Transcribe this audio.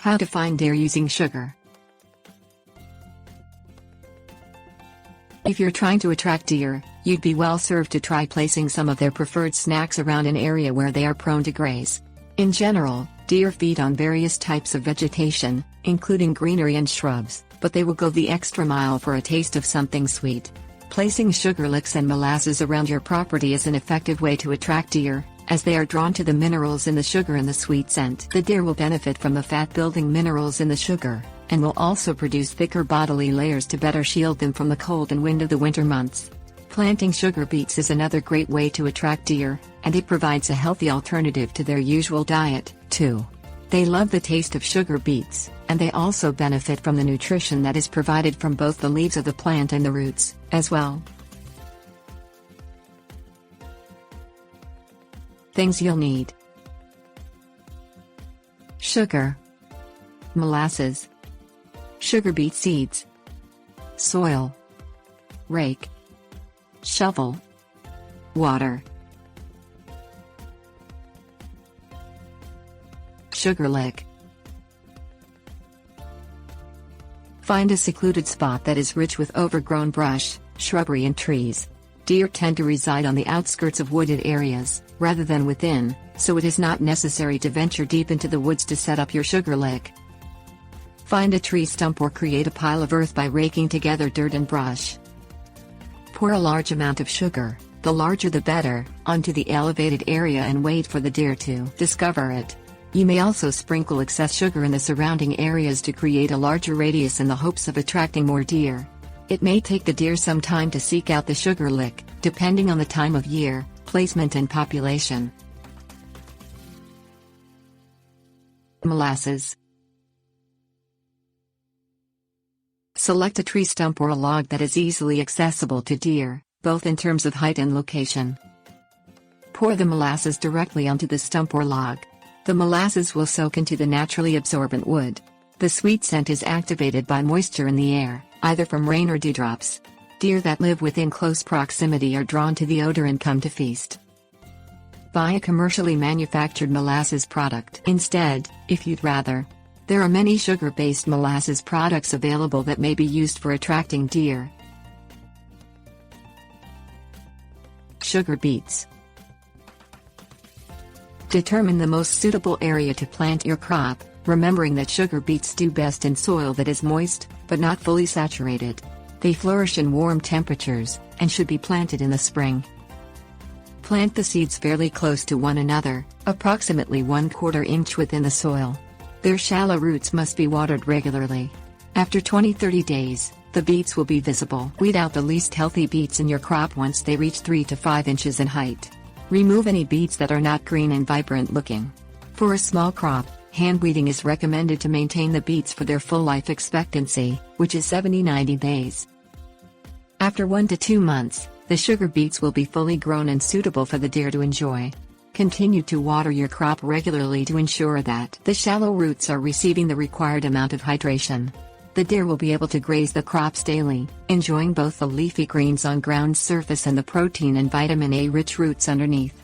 How to find deer using sugar. If you're trying to attract deer, you'd be well served to try placing some of their preferred snacks around an area where they are prone to graze. In general, deer feed on various types of vegetation, including greenery and shrubs, but they will go the extra mile for a taste of something sweet. Placing sugar licks and molasses around your property is an effective way to attract deer, as they are drawn to the minerals in the sugar and the sweet scent. The deer will benefit from the fat-building minerals in the sugar, and will also produce thicker bodily layers to better shield them from the cold and wind of the winter months. Planting sugar beets is another great way to attract deer, and it provides a healthy alternative to their usual diet, too. They love the taste of sugar beets, and they also benefit from the nutrition that is provided from both the leaves of the plant and the roots, as well. Things you'll need: sugar, molasses, sugar beet seeds, soil, rake, shovel, water. Sugar lick. Find a secluded spot that is rich with overgrown brush, shrubbery and trees. Deer tend to reside on the outskirts of wooded areas, rather than within, so it is not necessary to venture deep into the woods to set up your sugar lick. Find a tree stump or create a pile of earth by raking together dirt and brush. Pour a large amount of sugar, the larger the better, onto the elevated area and wait for the deer to discover it. You may also sprinkle excess sugar in the surrounding areas to create a larger radius in the hopes of attracting more deer. It may take the deer some time to seek out the sugar lick, depending on the time of year, placement and population. Molasses. Select a tree stump or a log that is easily accessible to deer, both in terms of height and location. Pour the molasses directly onto the stump or log. The molasses will soak into the naturally absorbent wood. The sweet scent is activated by moisture in the air, either from rain or dewdrops. Deer that live within close proximity are drawn to the odor and come to feast. Buy a commercially manufactured molasses product instead, if you'd rather. There are many sugar-based molasses products available that may be used for attracting deer. Sugar beets. Determine the most suitable area to plant your crop, remembering that sugar beets do best in soil that is moist, but not fully saturated. They flourish in warm temperatures, and should be planted in the spring. Plant the seeds fairly close to one another, approximately 1/4 inch within the soil. Their shallow roots must be watered regularly. After 20-30 days, the beets will be visible. Weed out the least healthy beets in your crop once they reach 3 to 5 inches in height. Remove any beets that are not green and vibrant looking. For a small crop, hand weeding is recommended to maintain the beets for their full life expectancy, which is 70-90 days. After 1 to 2 months, the sugar beets will be fully grown and suitable for the deer to enjoy. Continue to water your crop regularly to ensure that the shallow roots are receiving the required amount of hydration. The deer will be able to graze the crops daily, enjoying both the leafy greens on ground surface and the protein and vitamin A-rich roots underneath.